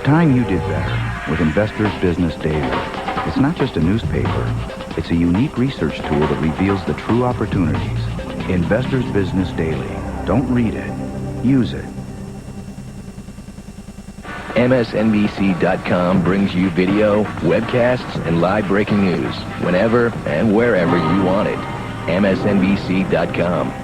time you did better with Investors Business Daily. It's not just a newspaper. It's a unique research tool that reveals the true opportunities. Investors Business Daily. Don't read it. Use it. MSNBC.com brings you video, webcasts, and live breaking news whenever and wherever you want it. MSNBC.com.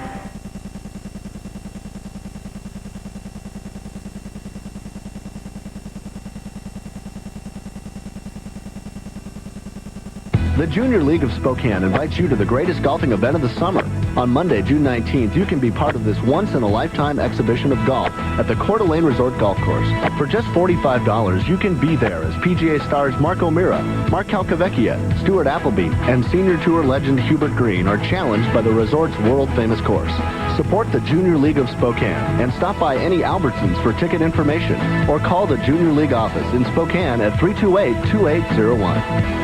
The Junior League of Spokane invites you to the greatest golfing event of the summer. On Monday, June 19th, you can be part of this once-in-a-lifetime exhibition of golf at the Coeur d'Alene Resort Golf Course. For just $45, you can be there as PGA stars Mark O'Meara, Mark Calcavecchia, Stuart Appleby, and Senior Tour legend Hubert Green are challenged by the resort's world-famous course. Support the Junior League of Spokane and stop by any Albertsons for ticket information or call the Junior League office in Spokane at 328-2801.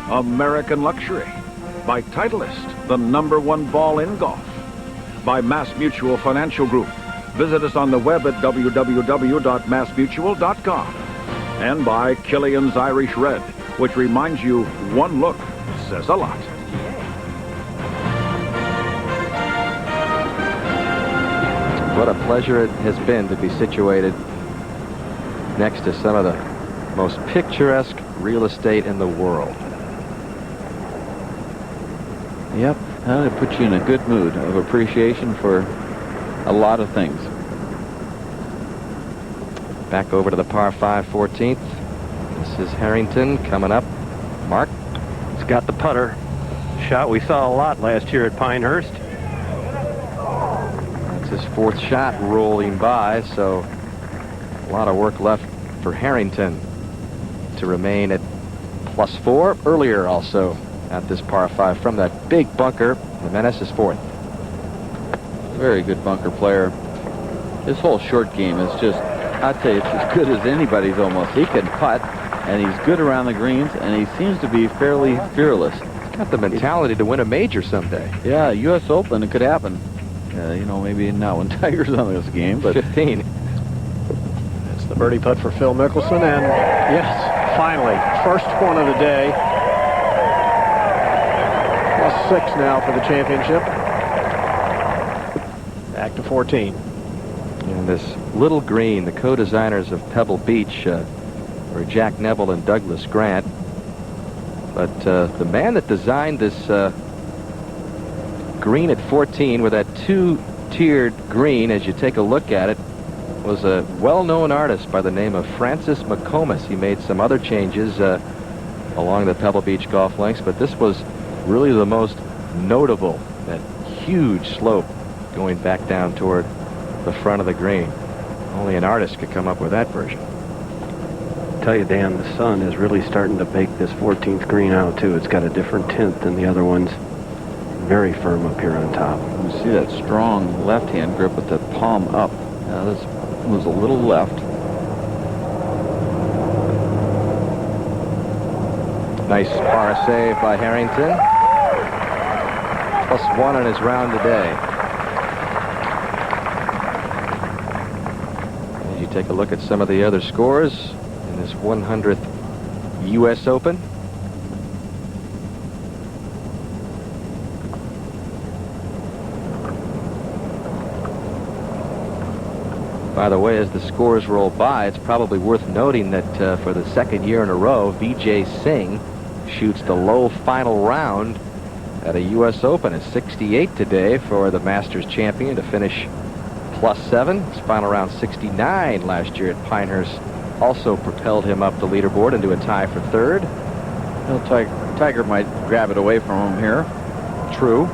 American Luxury. By Titleist, the #1 ball in golf. By Mass Mutual Financial Group. Visit us on the web at www.massmutual.com. And by Killian's Irish Red, which reminds you one look says a lot. What a pleasure it has been to be situated next to some of the most picturesque real estate in the world. Yep, that'll put you in a good mood of appreciation for a lot of things. Back over to the par 5 14th. This is Harrington coming up. Mark? He's got the putter. Shot we saw a lot last year at Pinehurst. That's his fourth shot rolling by, so a lot of work left for Harrington to remain at +4. Earlier also at this par 5 from that big bunker. Jimenez is fourth. Very good bunker player. His whole short game is just, I'd say it's as good as anybody's almost. He can putt, and he's good around the greens, and he seems to be fairly fearless. He's got the mentality to win a major someday. Yeah, U.S. Open, it could happen. You know, maybe not when Tiger's on this game, but 15. It's the birdie putt for Phil Mickelson, and yes, finally, first one of the day. +6 now for the championship. Back to 14. And this little green, the co-designers of Pebble Beach were Jack Neville and Douglas Grant. But the man that designed this green at 14 with that two-tiered green, as you take a look at it, was a well-known artist by the name of Francis McComas. He made some other changes along the Pebble Beach golf links, but this was really the most notable, that huge slope going back down toward the front of the green. Only an artist could come up with that version. I tell you, Dan, the sun is really starting to bake this 14th green out too. It's got a different tint than the other ones. Very firm up here on top. you see that strong left-hand grip with the palm up. This was a little left. Nice par save by Harrington. +1 on his round today. As you take a look at some of the other scores in this 100th U.S. Open. By the way, as the scores roll by, it's probably worth noting that for the second year in a row, Vijay Singh shoots the low final round at a U.S. Open. It's 68 today for the Masters champion to finish +7. His final round 69 last year at Pinehurst also propelled him up the leaderboard into a tie for third. Well, Tiger might grab it away from him here. True.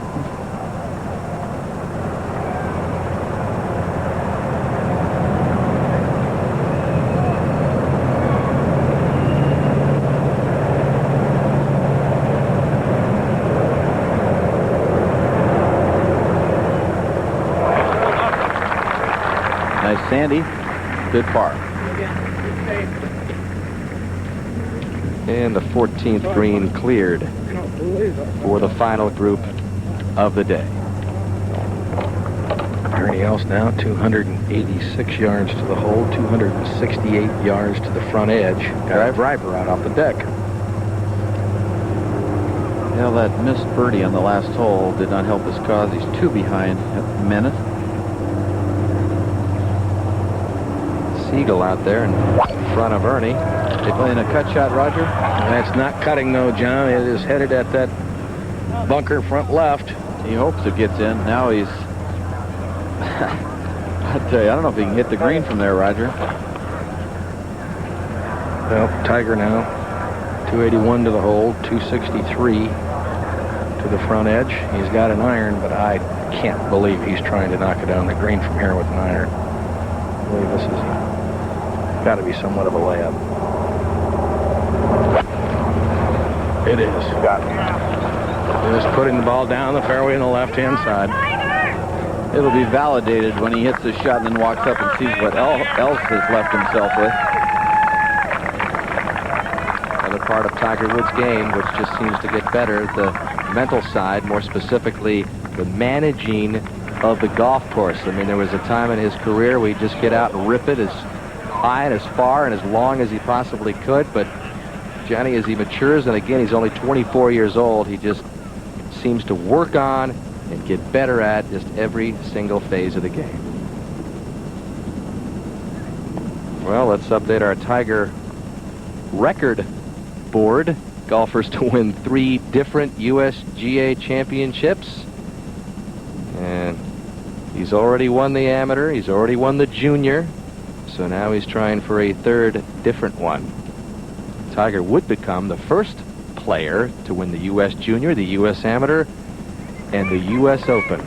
Sandy, good par. And the 14th green cleared for the final group of the day. Ernie Els now 286 yards to the hole, 268 yards to the front edge. Got a driver out off the deck. Yeah, that missed birdie on the last hole did not help his cause. He's 2 behind at the minute. Siegel out there in front of Ernie. They playing a cut shot, Roger? That's not cutting, though, John. It is headed at that bunker front left. He hopes it gets in. Now he's... I tell you, I don't know if he can hit the green from there, Roger. Well, Tiger now, 281 to the hole, 263 to the front edge. He's got an iron, but I can't believe he's trying to knock it down the green from here with an iron. I believe this is got to be somewhat of a layup. It is. Got it. Just putting the ball down the fairway on the left-hand side. It'll be validated when he hits the shot and then walks up and sees what else has left himself with. Another part of Tiger Woods' game, which just seems to get better, the mental side, more specifically the managing of the golf course. I mean, there was a time in his career where he'd just get out and rip it as high and as far and as long as he possibly could, but Johnny, as he matures, and again, he's only 24 years old, he just seems to work on and get better at just every single phase of the game. Well, let's update our Tiger record board. Golfers to win 3 different USGA championships. And he's already won the amateur. He's already won the junior. So now he's trying for a 3rd different one. Tiger would become the first player to win the U.S. Junior, the U.S. Amateur, and the U.S. Open.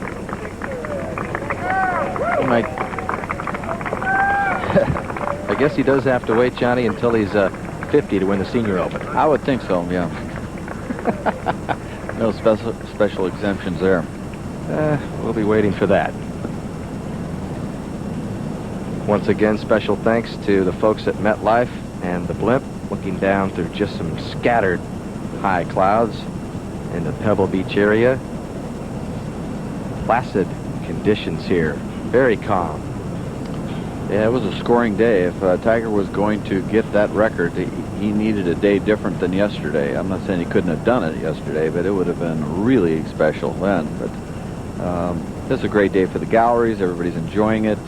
I guess he does have to wait, Johnny, until he's 50 to win the Senior Open. I would think so, yeah. No special exemptions there. We'll be waiting for that. Once again, special thanks to the folks at MetLife and the Blimp, looking down through just some scattered high clouds in the Pebble Beach area. Placid conditions here, very calm. Yeah, it was a scoring day. If Tiger was going to get that record, he needed a day different than yesterday. I'm not saying he couldn't have done it yesterday, but it would have been really special then. But this is a great day for the galleries. Everybody's enjoying it.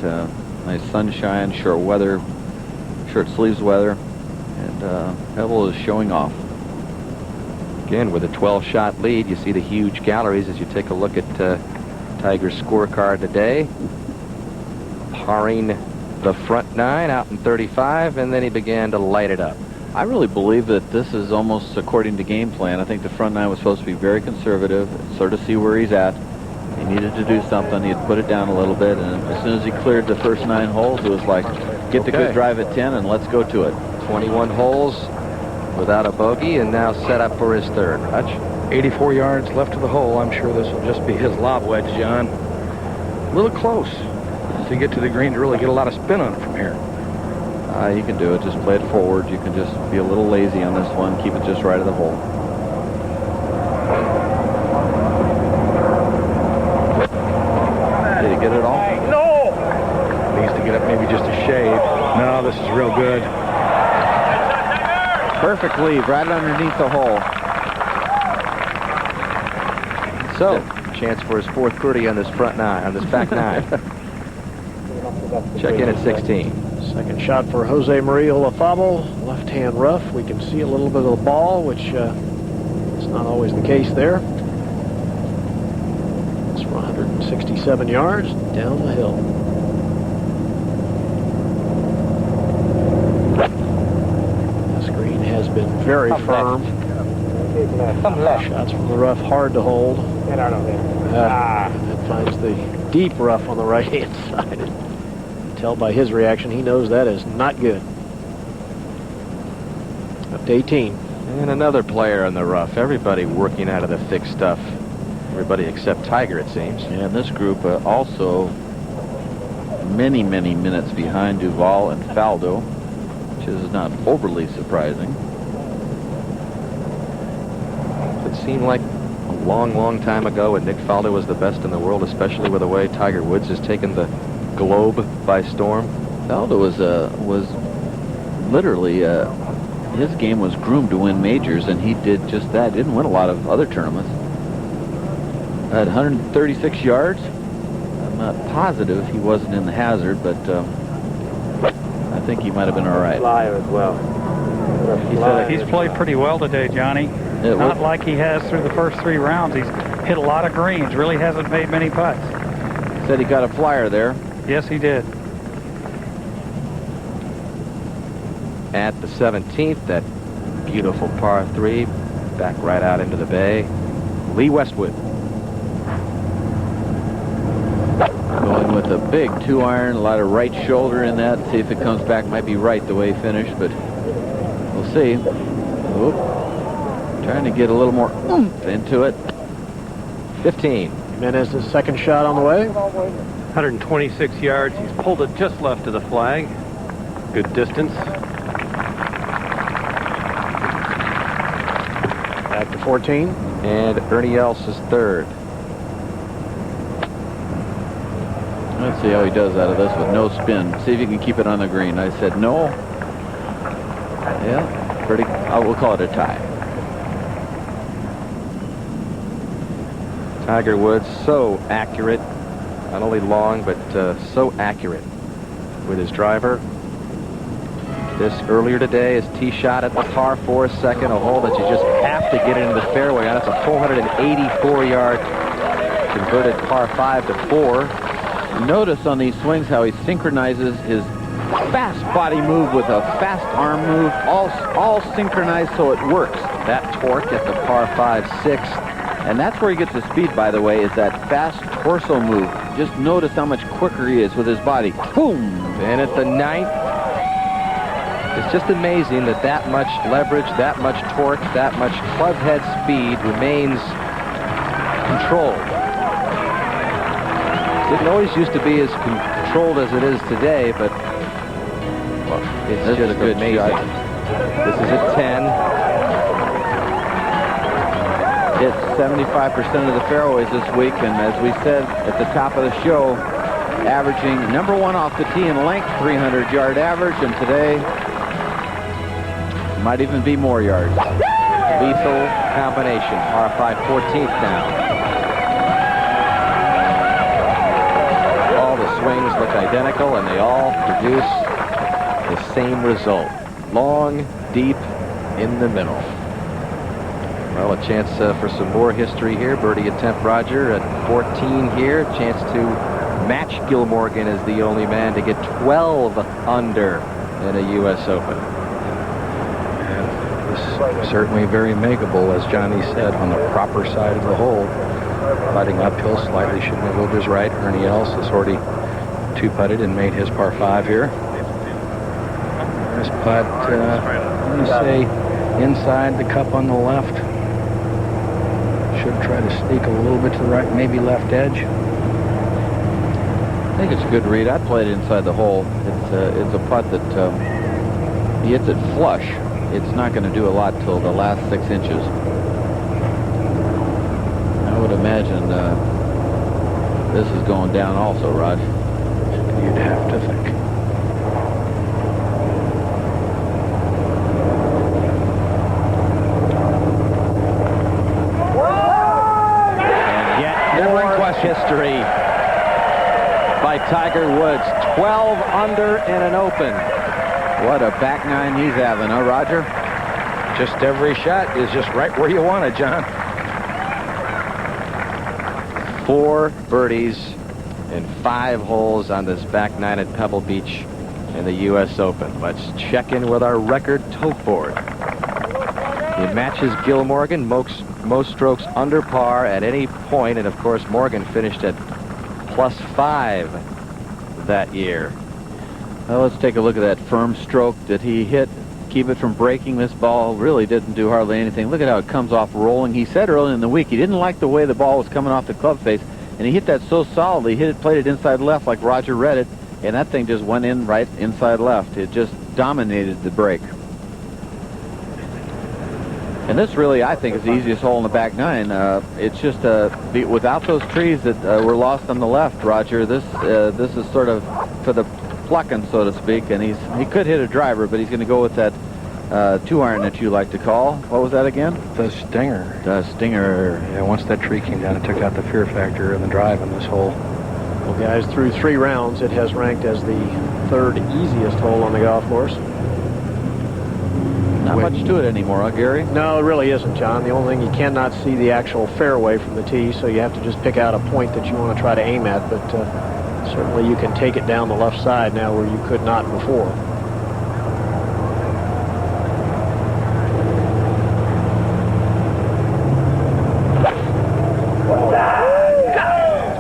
Nice sunshine, short weather, short sleeves weather, and Pebble is showing off. Again, with a 12-shot lead, you see the huge galleries as you take a look at Tiger's scorecard today. Parring the front 9 out in 35, and then he began to light it up. I really believe that this is almost according to game plan. I think the front 9 was supposed to be very conservative, sort of see where he's at. He needed to do something. He had put it down a little bit, and as soon as he cleared the first 9 holes, it was like, get the good drive at 10 and let's go to it. 21 holes without a bogey, and now set up for his 3rd. Hutch? 84 yards left to the hole. I'm sure this will just be his lob wedge, John. A little close to get to the green to really get a lot of spin on it from here. You can do it. Just play it forward. You can just be a little lazy on this one. Keep it just right of the hole. Did he get it all? No! Needs to get up maybe just a shade. No, this is real good. Perfect lead right underneath the hole. So, chance for his 4th birdie on this front 9, on this back 9. Check in at 16. Second shot for Jose Maria Olazabal, left-hand rough. We can see a little bit of the ball, which is not always the case there. It's 167 yards down the hill. This green has been very firm. Shots from the rough hard to hold. That finds the deep rough on the right-hand side. Tell by his reaction, he knows that is not good. Up to 18. And another player in the rough. Everybody working out of the thick stuff. Everybody except Tiger, it seems. And this group also many, many minutes behind Duval and Faldo, which is not overly surprising. It seemed like a long, long time ago when Nick Faldo was the best in the world, especially with the way Tiger Woods has taken the globe by storm. Faldo was literally his game was groomed to win majors, and he did just that. Didn't win a lot of other tournaments. At 136 yards, I'm not positive he wasn't in the hazard, but I think he might have been all right. Flyer as well. He's played pretty well today, Johnny. Not like he has through the first 3 rounds. He's hit a lot of greens. Really hasn't made many putts. Said he got a flyer there. Yes, he did. At the 17th, that beautiful par 3, back right out into the bay. Lee Westwood. Going with a big 2-iron, a lot of right shoulder in that. See if it comes back. Might be right the way he finished, but we'll see. Oop. Trying to get a little more oomph into it. 15. Jimenez's second shot on the way. 126 yards. He's pulled it just left of the flag. Good distance. Back to 14. And Ernie Els is third. Let's see how he does out of this with no spin. See if you can keep it on the green. I said no. Yeah, pretty. We'll call it a tie. Tiger Woods, so accurate. Not only long, but so accurate with his driver. This earlier today, his tee shot at the par 4 second, a hole that you just have to get into the fairway on. It's a 484-yard converted par 5 to 4. Notice on these swings how he synchronizes his fast body move with a fast arm move, all synchronized so it works. That torque at the par 5-6. And that's where he gets the speed, by the way, is that fast torso move. Just notice how much quicker he is with his body. Boom! And at the 9th, it's just amazing that that much leverage, that much torque, that much club head speed remains controlled. It didn't always used to be as controlled as it is today, but well, it's this just is a good amazing. shot. This is at 10. Hit 75% of the fairways this week, and as we said at the top of the show, averaging number 1 off the tee in length, 300-yard average, and today might even be more yards. Lethal combination. Par 5 14th now. All the swings look identical, and they all produce the same result. Long, deep, in the middle. Well, a chance for some more history here. Birdie attempt, Roger, at 14 here. Chance to match Gil Morgan as the only man to get 12 under in a U.S. Open. Certainly very makeable, as Johnny said, on the proper side of the hole. Putting uphill slightly, shouldn't have moved his right. Ernie Els has already 2-putted and made his par 5 here. This putt, let me say, inside the cup on the left. Should try to sneak a little bit to the right, maybe left edge. I think it's a good read. I'd play it inside the hole. It's a putt that he hits it flush. It's not going to do a lot till the last 6 inches. I would imagine this is going down also, Rod. You'd have to think. And yet more history by Tiger Woods. 12 under in an Open. What a back nine he's having, huh, Roger? Just every shot is just right where you want it, John. 4 birdies in 5 holes on this back 9 at Pebble Beach in the U.S. Open. Let's check in with our record tote board. He matches Gil Morgan, most strokes under par at any point, and of course Morgan finished at +5 that year. Well, let's take a look at that firm stroke that he hit. Keep it from breaking. This ball really didn't do hardly anything. Look at how it comes off rolling. He said early in the week he didn't like the way the ball was coming off the club face, and he hit that so solidly. Played it inside left like Roger read it, And that thing just went in right inside left. It just dominated the break. And this really, I think, is the easiest hole in the back nine. It's just without those trees that were lost on the left, Roger. This is sort of for the plucking, so to speak. And he could hit a driver, but he's going to go with that 2-iron that you like to call. What was that again? The Stinger. The Stinger. Yeah, once that tree came down, it took out the fear factor in the drive in this hole. Well, guys, through 3 rounds, it has ranked as the 3rd easiest hole on the golf course. Not much to it anymore, huh, Gary? No, it really isn't, John. The only thing, you cannot see the actual fairway from the tee, so you have to just pick out a point that you want to try to aim at. But certainly you can take it down the left side now where you could not before.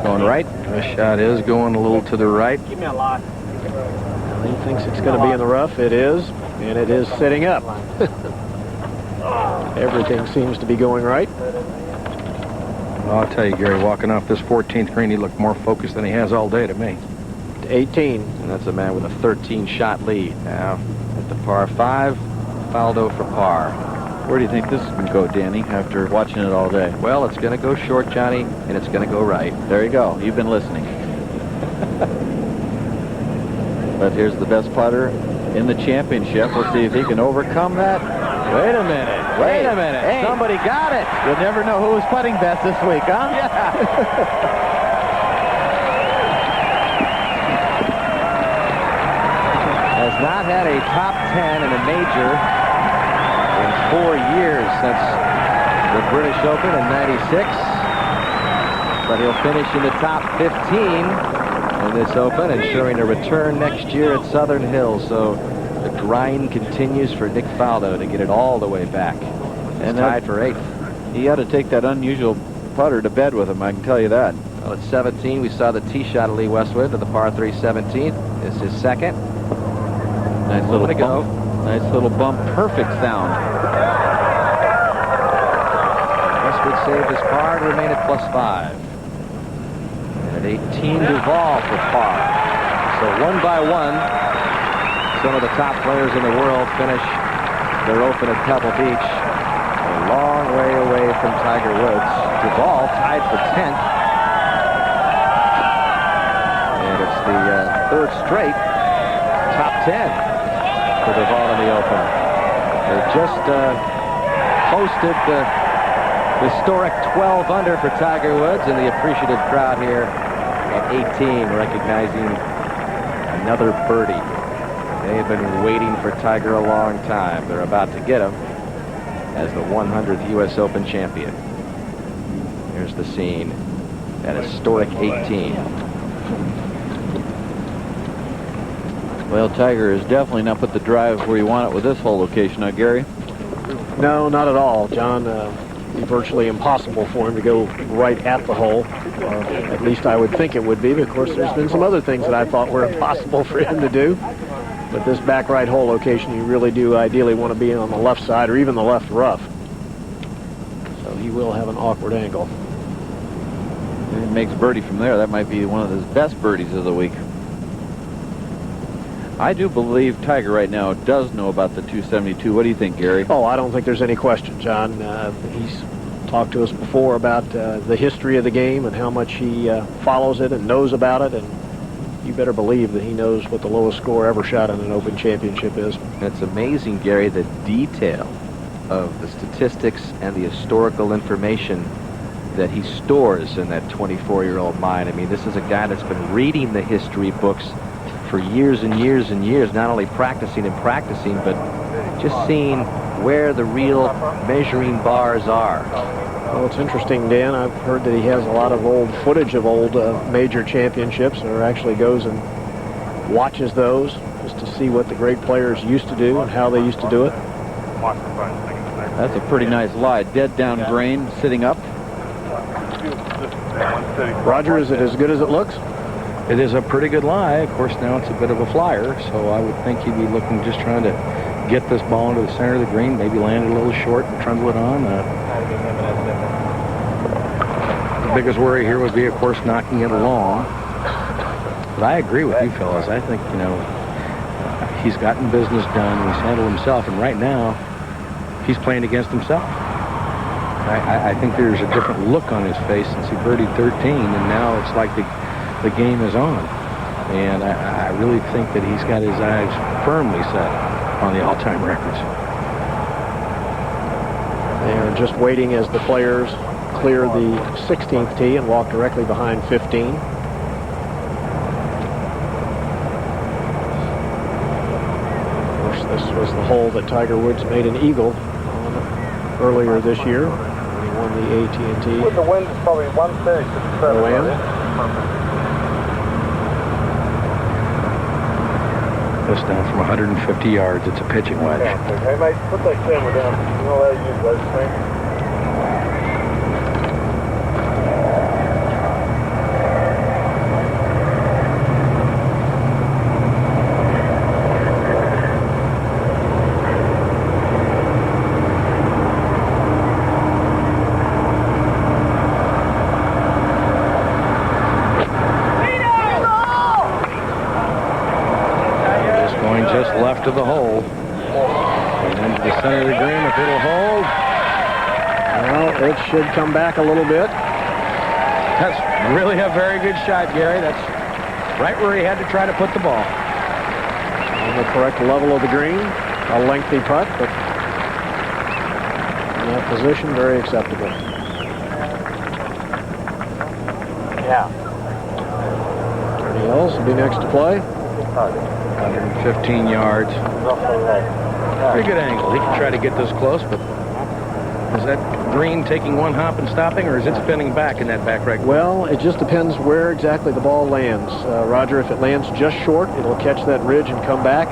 Going right. The shot is going a little to the right. Give me a lot. He thinks it's going to be in the rough. It is, and it is sitting up. Everything seems to be going right. Well, I'll tell you, Gary, walking off this 14th green, he looked more focused than he has all day to me. 18. And that's a man with a 13-shot lead. Now, at the par 5, Faldo for par. Where do you think this is going to go, Danny, after watching it all day? Well, it's going to go short, Johnny, and it's going to go right. There you go. You've been listening. But here's the best putter in the championship. We'll see if he can overcome that. Wait a minute. Wait a minute. Hey. Somebody got it. You'll never know who was putting best this week, huh? Yeah. Has not had a top 10 in a major in 4 years since the British Open in '96. But he'll finish in the top 15 in this Open, ensuring a return next year at Southern Hills. So the grind continues for Nick Faldo to get it all the way back. And tied for 8th. He ought to take that unusual putter to bed with him, I can tell you that. Well, at 17, we saw the tee shot of Lee Westwood to the par 3 17th. This is his second. Nice little bump. Nice little bump. Perfect sound. Westwood saved his par to remain at +5. And at 18, Duval for par. So one by one, some of the top players in the world finish their Open at Pebble Beach. A long way away from Tiger Woods. Duval tied for 10th. And it's the 3rd straight top 10 for Duval in the Open. They just hosted the historic 12 under for Tiger Woods, and the appreciative crowd here at 18 recognizing another birdie. They've been waiting for Tiger a long time. They're about to get him as the 100th U.S. Open champion. Here's the scene at historic 18. Well, Tiger has definitely not put the drive where you want it with this hole location, huh, Gary? No, not at all, John. It'd be virtually impossible for him to go right at the hole. At least I would think it would be. But of course, there's been some other things that I thought were impossible for him to do. But this back right hole location, you really do ideally want to be on the left side or even the left rough. So he will have an awkward angle. If he makes birdie from there, that might be one of his best birdies of the week. I do believe Tiger right now does know about the 272. What do you think, Gary? Oh, I don't think there's any question, John. He's talked to us before about the history of the game and how much he follows it and knows about it. And you better believe that he knows what the lowest score ever shot in an Open Championship is. It's amazing, Gary, the detail of the statistics and the historical information that he stores in that 24-year-old mind. I mean, this is a guy that's been reading the history books for years and years and years, not only practicing and practicing, but just seeing where the real measuring bars are. Well, it's interesting, Dan. I've heard that he has a lot of old footage of old major championships, or actually goes and watches those just to see what the great players used to do and how they used to do it. That's a pretty nice lie. Dead down grain, sitting up. Roger, is it as good as it looks? It is a pretty good lie. Of course, now it's a bit of a flyer, so I would think he'd be looking, just trying to get this ball into the center of the green, maybe land it a little short and trundle it on. The biggest worry here would be, of course, knocking it long. But I agree with you fellas. I think, you know, he's gotten business done. He's handled himself. And right now, he's playing against himself. I think there's a different look on his face since he birdied 13. And now it's like the game is on. And I really think that he's got his eyes firmly set on the all-time records. They're just waiting as the players clear the 16th tee and walk directly behind 15. Of course, this was the hole that Tiger Woods made an eagle on earlier this year when he won the AT&T. With the wind, it's probably 130. This down from 150 yards. It's a pitching wedge. Hey, mate, put that camera down. You're not allowed to use those things. Left of the hole. And into the center of the green, if it'll hold. Well, it should come back a little bit. That's really a very good shot, Gary. That's right where he had to try to put the ball. On the correct level of the green. A lengthy putt, but in that position, very acceptable. Yeah. Ernie Els will be next to play. 115 yards. Pretty good angle. He can try to get this close, but is that green taking one hop and stopping, or is it spinning back in that back right? Well, it just depends where exactly the ball lands. Roger, if it lands just short, it'll catch that ridge and come back.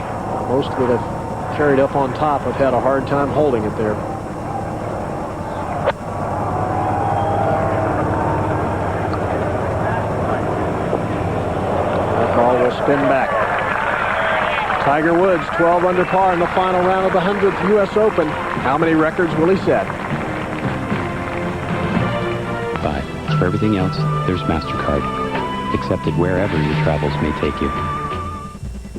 Most that have carried up on top have had a hard time holding it there. That ball will spin back. Tiger Woods, 12 under par in the final round of the 100th U.S. Open. How many records will he set? 5. For everything else, there's MasterCard. Accepted wherever your travels may take you.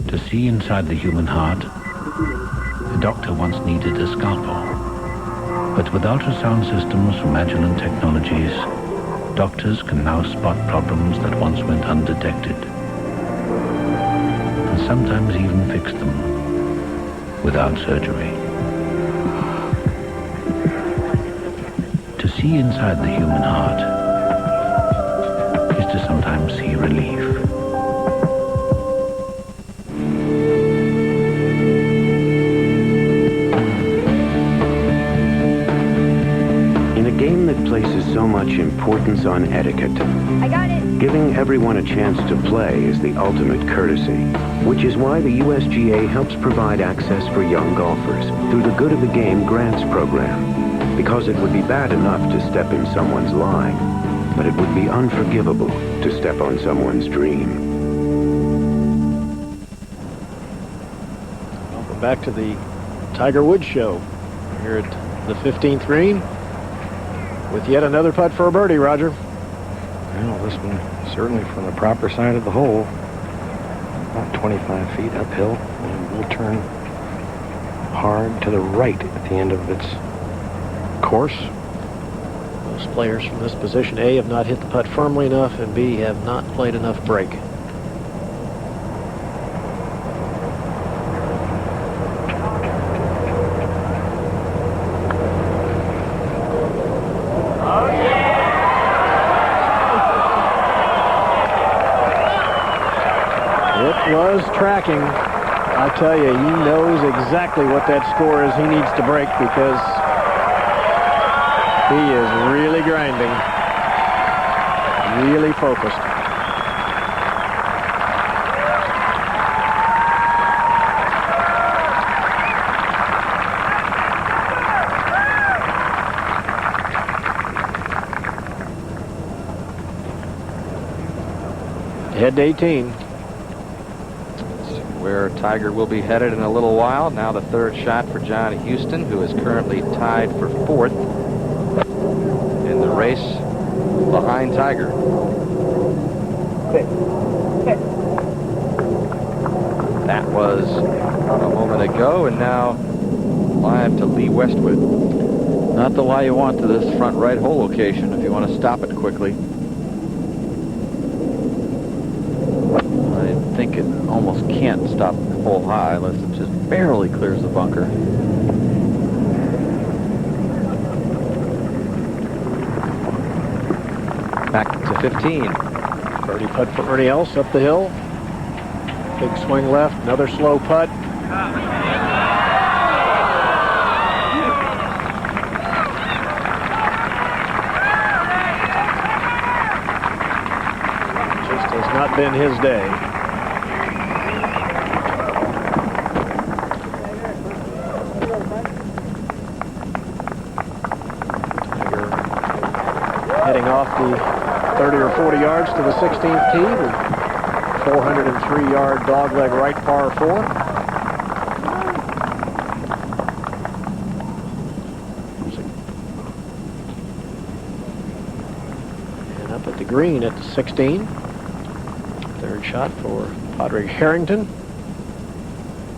To see inside the human heart, the doctor once needed a scalpel. But with ultrasound systems from Agilent Technologies, doctors can now spot problems that once went undetected. Sometimes even fix them without surgery. To see inside the human heart is to sometimes see relief. In a game that places so much importance on etiquette, I got it. Giving everyone a chance to play is the ultimate courtesy, which is why the USGA helps provide access for young golfers through the Good of the Game Grants Program. Because it would be bad enough to step in someone's line, but it would be unforgivable to step on someone's dream. Welcome back to the Tiger Woods Show here at the 15th green with yet another putt for a birdie, Roger. Well, this one certainly from the proper side of the hole. About 25 feet uphill, and will turn hard to the right at the end of its course. Most players from this position, A, have not hit the putt firmly enough, and B, have not played enough break. Was tracking. I tell you, he knows exactly what that score is he needs to break because he is really grinding, really focused. Head to 18. Where Tiger will be headed in a little while. Now the third shot for John Houston, who is currently tied for fourth in the race behind Tiger. That was a moment ago, and now live to Lee Westwood. Not the lie you want to this front right hole location if you want to stop it quickly. I think it almost can't stop hole high unless it just barely clears the bunker. Back to 15. Birdie putt for Ernie Els up the hill. Big swing left, another slow putt. Just has not been his day. Heading off the 30 or 40 yards to the 16th tee. The 403-yard dogleg right par 4. And up at the green at the 16. Third shot for Padraig Harrington.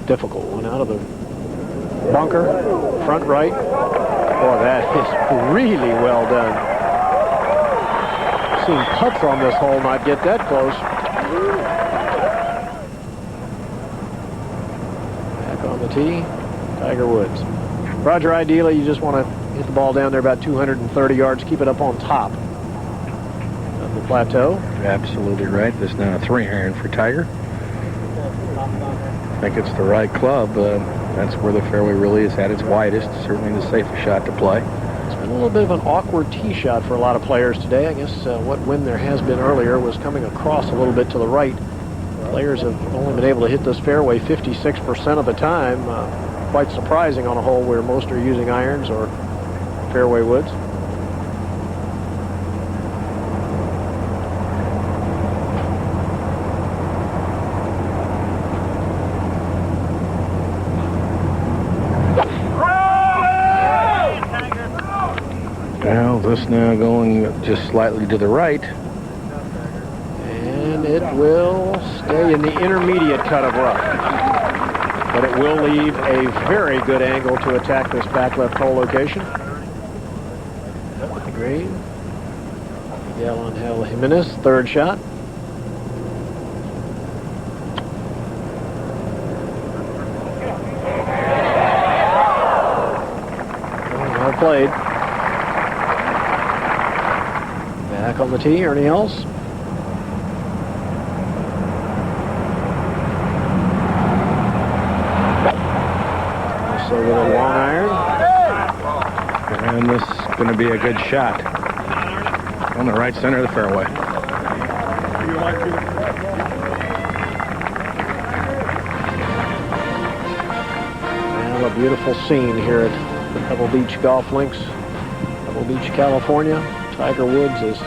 Difficult one out of the bunker. Front right. Boy, that is really well done. Seen putts on this hole not get that close. Back on the tee, Tiger Woods. Roger, ideally you just want to hit the ball down there about 230 yards, keep it up on top of the plateau. You're absolutely right. This is now a 3-iron for Tiger. I think it's the right club. That's where the fairway really is at its widest. Certainly the safest shot to play. It's been a little bit of an awkward tee shot for a lot of players today. I guess what wind there has been earlier was coming across a little bit to the right. Players have only been able to hit this fairway 56% of the time. Quite surprising on a hole where most are using irons or fairway woods. Well, this now going just slightly to the right. And it will stay in the intermediate cut of rough. But it will leave a very good angle to attack this back left hole location. Up at the green. Miguel Angel Jimenez, third shot. Well played. Back on the tee, Ernie Els. So with a long iron. And this is going to be a good shot. On the right center of the fairway. Well, a beautiful scene here at the Pebble Beach Golf Links, Pebble Beach, California. Tiger Woods is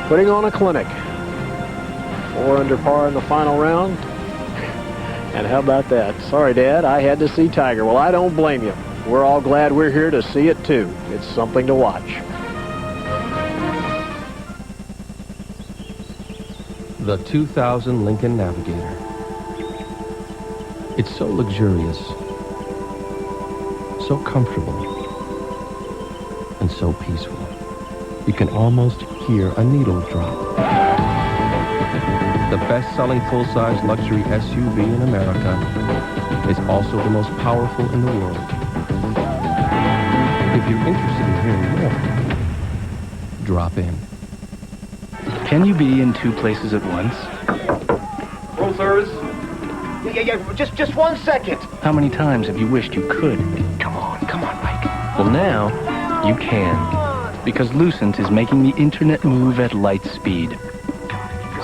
putting on a clinic. 4 under par in the final round. And how about that? Sorry, Dad, I had to see Tiger. Well, I don't blame you. We're all glad we're here to see it, too. It's something to watch. The 2000 Lincoln Navigator. It's so luxurious, so comfortable, and so peaceful. You can almost hear a needle drop. The best-selling full-size luxury SUV in America is also the most powerful in the world. If you're interested in hearing more, drop in. Can you be in 2 places at once? Roll service. Yeah. Just 1 second. How many times have you wished you could? Come on, Mike. Well, now you can. Because Lucent is making the internet move at light speed.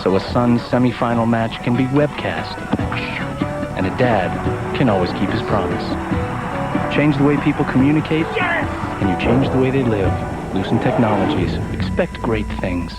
So a son's semifinal match can be webcast. And a dad can always keep his promise. Change the way people communicate, and you change the way they live. Lucent Technologies. Expect great things.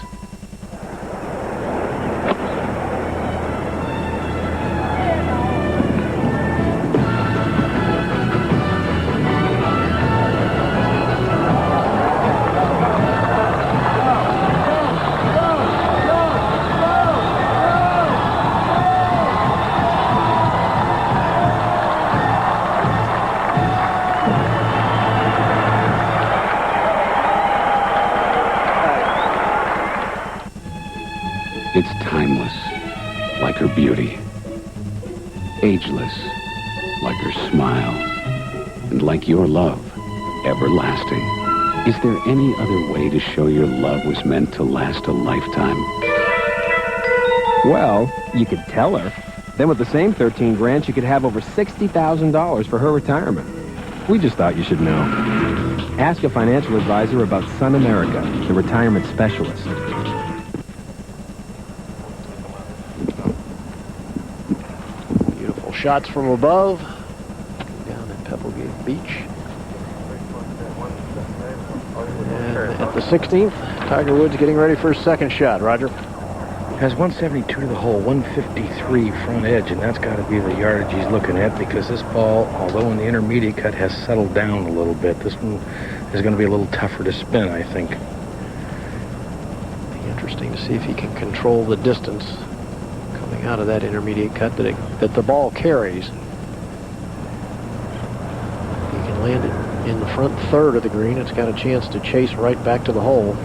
It's timeless, like her beauty. Ageless, like her smile. And like your love, everlasting. Is there any other way to show your love was meant to last a lifetime? Well, you could tell her. Then with the same 13 grand, she could have over $60,000 for her retirement. We just thought you should know. Ask a financial advisor about Sun America, the retirement specialist. Beautiful shots from above down at Pebblegate Beach. And at the 16th, Tiger Woods getting ready for his second shot. Roger. Has 172 to the hole, 153 front edge, and that's got to be the yardage he's looking at, because this ball, although in the intermediate cut, has settled down a little bit. This one is going to be a little tougher to spin, I think. Be interesting to see if he can control the distance coming out of that intermediate cut that the ball carries. He can land it in the front third of the green. It's got a chance to chase right back to the hole.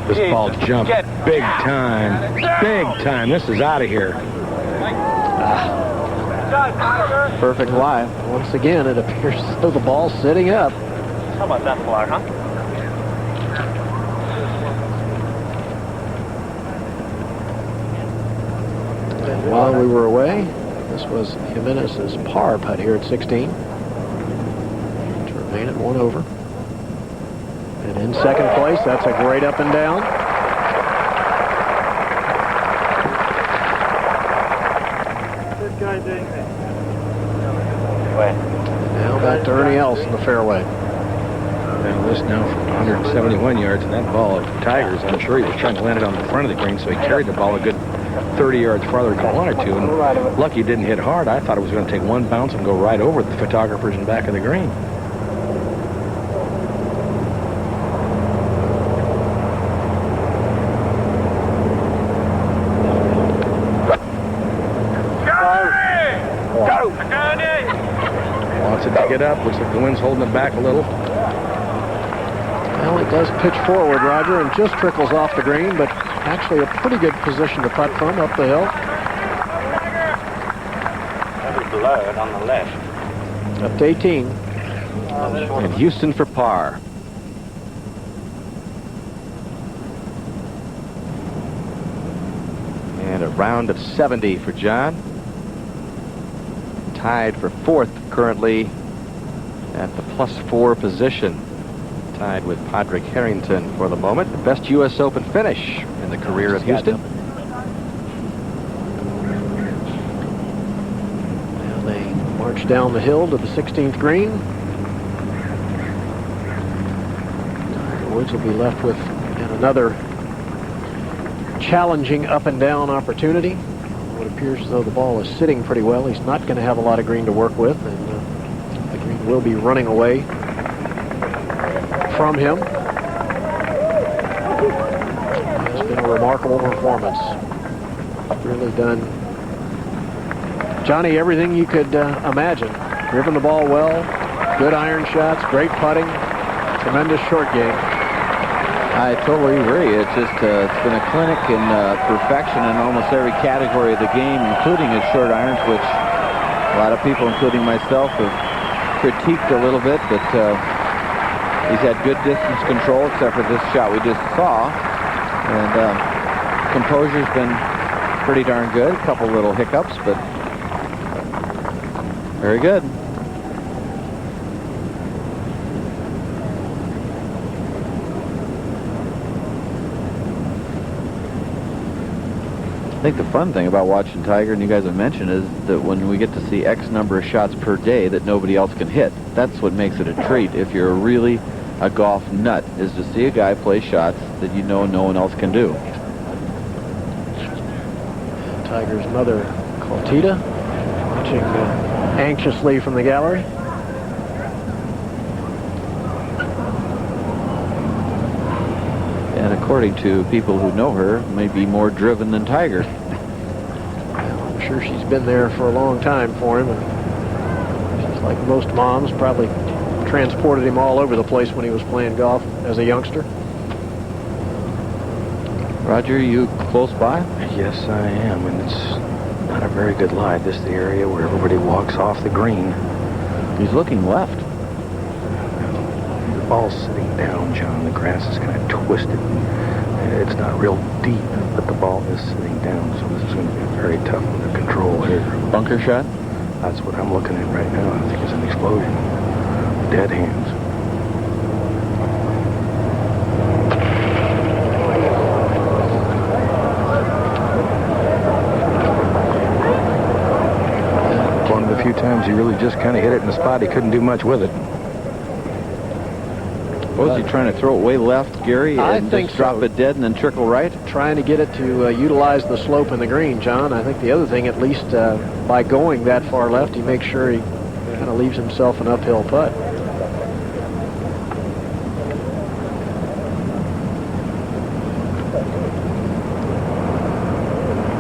This ball jumped big time. Big time. This is out of here. Perfect lie. Once again, it appears as though the ball's sitting up. How about that fly, huh? And while we were away, this was Jimenez's par putt here at 16 to remain at 1 over. And in second place, that's a great up and down. Good guy, Dave. Now back to Ernie Els in the fairway. Now this now from 171 yards, and that ball of Tiger's, I'm sure he was trying to land it on the front of the green, so he carried the ball a good 30 yards farther than one or two, and lucky it didn't hit hard. I thought it was going to take one bounce and go right over the photographers in back of the green. Wants it to get up. Looks like the wind's holding it back a little. Well, it does pitch forward, Roger, and just trickles off the green, but actually a pretty good position to putt from up the hill. That was blurred on the left. Up to 18. And Houston for par. And a round of 70 for John. Tied for fourth currently at the +4 position. Tied with Padraig Harrington for the moment. The best U.S. Open finish in the career of Houston. Now they march down the hill to the 16th green. Tiger Woods will be left with yet another challenging up and down opportunity. It appears as though the ball is sitting pretty well. He's not going to have a lot of green to work with, and the green will be running away from him. It's been a remarkable performance. Really done, Johnny, everything you could imagine. Driven the ball well, good iron shots, great putting, tremendous short game. I totally agree. It's just it's been a clinic in perfection in almost every category of the game, including his short irons, which a lot of people, including myself, have critiqued a little bit, but he's had good distance control, except for this shot we just saw. And composure's been pretty darn good. A couple little hiccups, but very good. I think the fun thing about watching Tiger, and you guys have mentioned, is that when we get to see X number of shots per day that nobody else can hit, that's what makes it a treat. If you're really a golf nut, is to see a guy play shots that you know no one else can do. Tiger's mother, Coltita, watching anxiously from the gallery. And according to people who know her, may be more driven than Tiger. Well, I'm sure she's been there for a long time for him. And she's like most moms, probably transported him all over the place when he was playing golf as a youngster. Roger, you close by? Yes, I am, and it's not a very good lie. This is the area where everybody walks off the green. He's looking left. The ball's sitting down, John. The grass is kind of twisted. It's not real deep, but the ball is sitting down, so this is going to be very tough to control here. Bunker shot? That's what I'm looking at right now. I think it's an explosion. Dead hands. One of the few times he really just kind of hit it in the spot. He couldn't do much with it. Was he trying to throw it way left, Gary? I think just drop it dead and then trickle right? Trying to get it to utilize the slope in the green, John. I think the other thing, at least by going that far left, he makes sure he kind of leaves himself an uphill putt.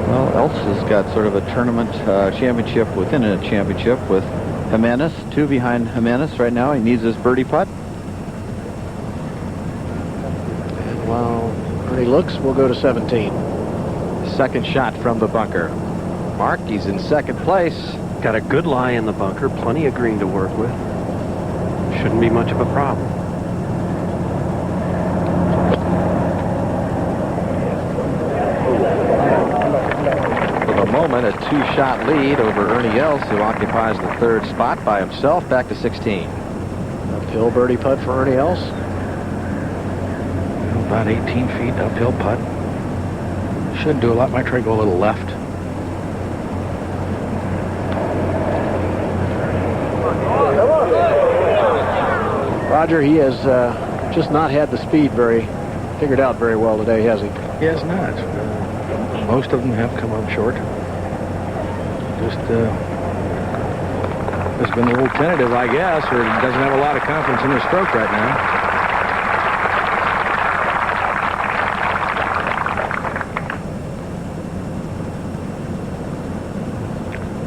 Well, Elsa's got sort of a tournament championship within a championship with Jimenez. 2 behind Jimenez right now. He needs his birdie putt. While Ernie looks, we'll go to 17. Second shot from the bunker. Mark, he's in second place. Got a good lie in the bunker, plenty of green to work with. Shouldn't be much of a problem. For the moment, a 2-shot lead over Ernie Els, who occupies the 3rd spot by himself, back to 16. Uphill birdie putt for Ernie Els. About 18 feet uphill putt. Should do a lot. Might try to go a little left. Roger, he has just not had the speed figured out very well today, has he? He has not. Most of them have come up short. Just has been a little tentative, I guess, or doesn't have a lot of confidence in his stroke right now.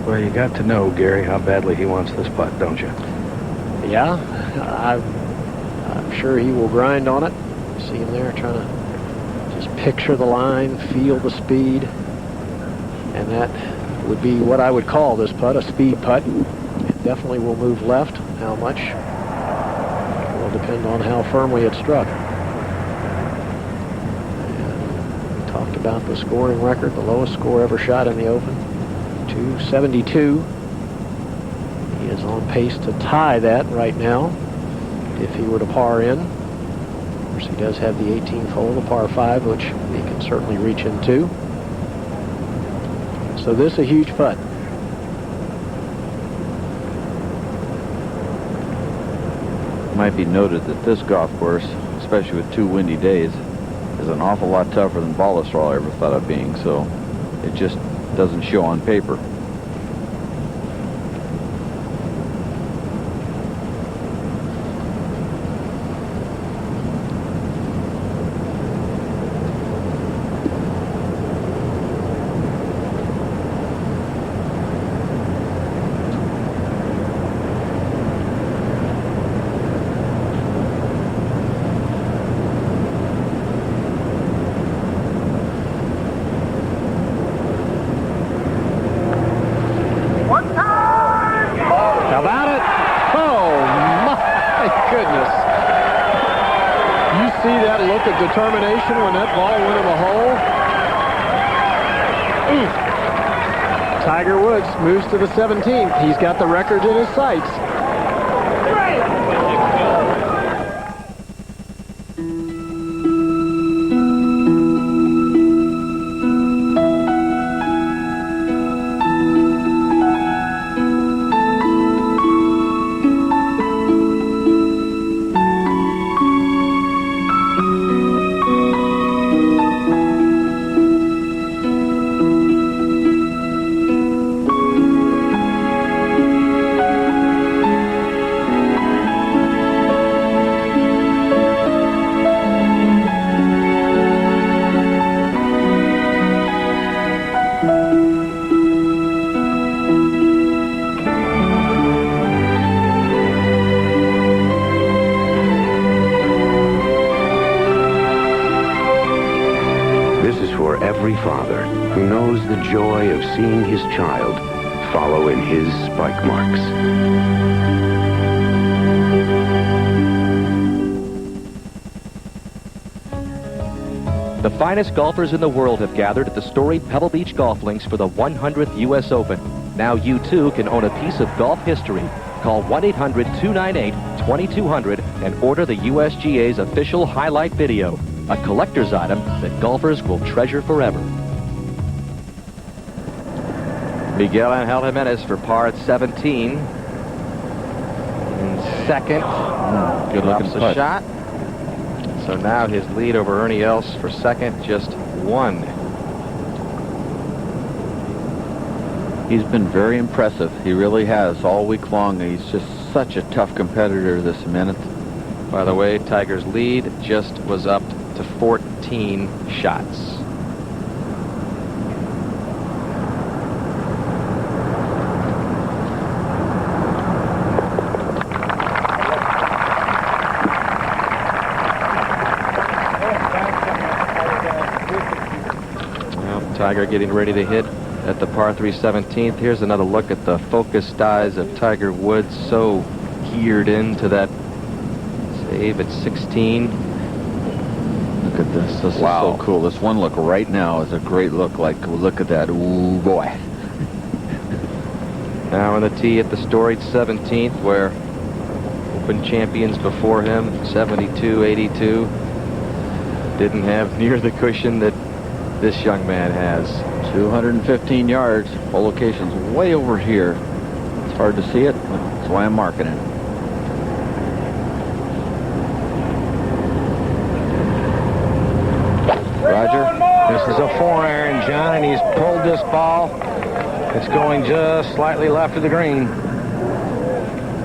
Well, you got to know, Gary, how badly he wants this putt, don't you? Yeah, I'm sure he will grind on it. See him there trying to just picture the line, feel the speed. And that would be what I would call this putt, a speed putt. It definitely will move left. How much will depend on how firmly it's struck. And we talked about the scoring record, the lowest score ever shot in the Open. 272. He is on pace to tie that right now if he were to par in. Of course, he does have the 18th hole, the par 5, which he can certainly reach into. So this is a huge putt. Might be noted that this golf course, especially with 2 windy days, is an awful lot tougher than Baltusrol ever thought of being, so it just doesn't show on paper. Determination when that ball went in the hole. Tiger Woods moves to the 17th. He's got the record in his sights. father who knows the joy of seeing his child follow in his spike marks. The finest golfers in the world have gathered at the storied Pebble Beach Golf Links for the 100th U.S. Open. Now you too can own a piece of golf history. Call 1-800-298-2200 and order the USGA's official highlight video, a collector's item that golfers will treasure forever. Miguel Angel Jimenez for par at 17. In second. Good looking putt. Shot. So now his lead over Ernie Els for second, just 1. He's been very impressive. He really has all week long. He's just such a tough competitor this minute. By the way, Tiger's lead just was up to 14 shots. Tiger getting ready to hit at the par 3 17th. Here's another look at the focused eyes of Tiger Woods, so geared into that save at 16. Look at this. This is so cool. This one look right now is a great look. Like, look at that. Ooh, boy. Now on the tee at the storied 17th, where Open champions before him, 72, 82, didn't have near the cushion that this young man has. 215 yards. Whole location's way over here. It's hard to see it, but that's why I'm marking it. Roger, this is a 4-iron, John, and he's pulled this ball. It's going just slightly left of the green.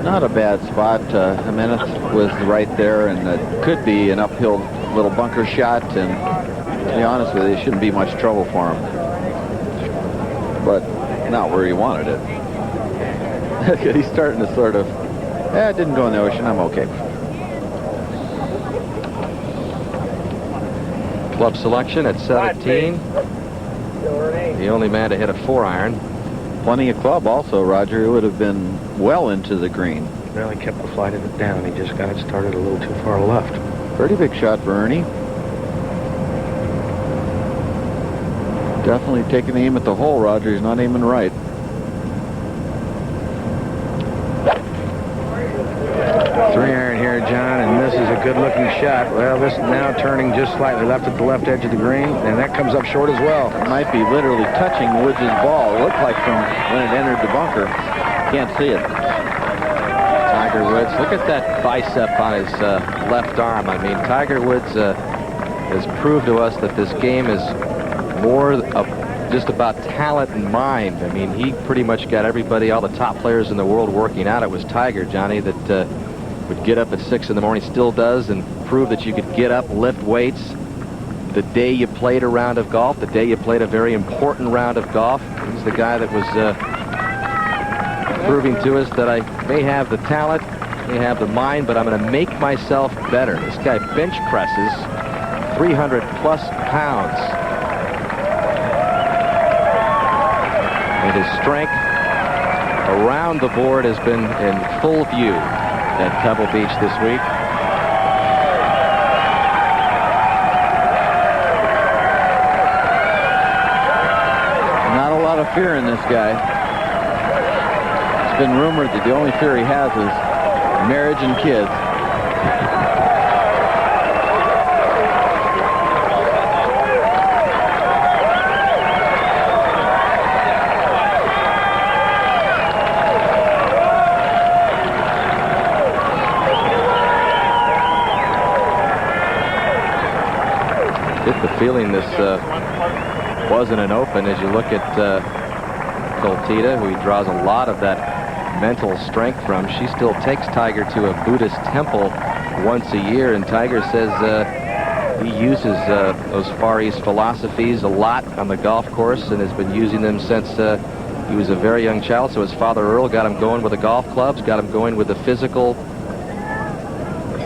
Not a bad spot. Jimenez was right there, and it could be an uphill little bunker shot, and to be honest with you, it shouldn't be much trouble for him. But not where he wanted it. He's starting to sort of, it didn't go in the ocean, I'm okay. Club selection at 17. The only man to hit a 4-iron. Plenty of club also, Roger. It would have been well into the green. Well, he kept the flight of it down. He just got it started a little too far left. Pretty big shot for Ernie. Definitely taking aim at the hole, Roger. He's not aiming right. Three-iron here, John, and this is a good-looking shot. Well, this is now turning just slightly left at the left edge of the green, and that comes up short as well. It might be literally touching Woods' ball. It looked like from when it entered the bunker. Can't see it. Tiger Woods, look at that bicep on his left arm. I mean, Tiger Woods has proved to us that this game is more of just about talent and mind. I mean, he pretty much got everybody, all the top players in the world working out. It was Tiger, Johnny, that would get up at 6 in the morning, still does, and prove that you could get up, lift weights. The day you played a round of golf, the day you played a very important round of golf, he's the guy that was proving to us that I may have the talent, may have the mind, but I'm going to make myself better. This guy bench presses 300+ pounds. And his strength around the board has been in full view at Pebble Beach this week. Not a lot of fear in this guy. It's been rumored that the only fear he has is marriage and kids. Get the feeling this wasn't an open as you look at Coltita, who he draws a lot of that mental strength from. She still takes Tiger to a Buddhist temple once a year, and Tiger says he uses those Far East philosophies a lot on the golf course and has been using them since he was a very young child. So his father Earl got him going with the golf clubs, got him going with the physical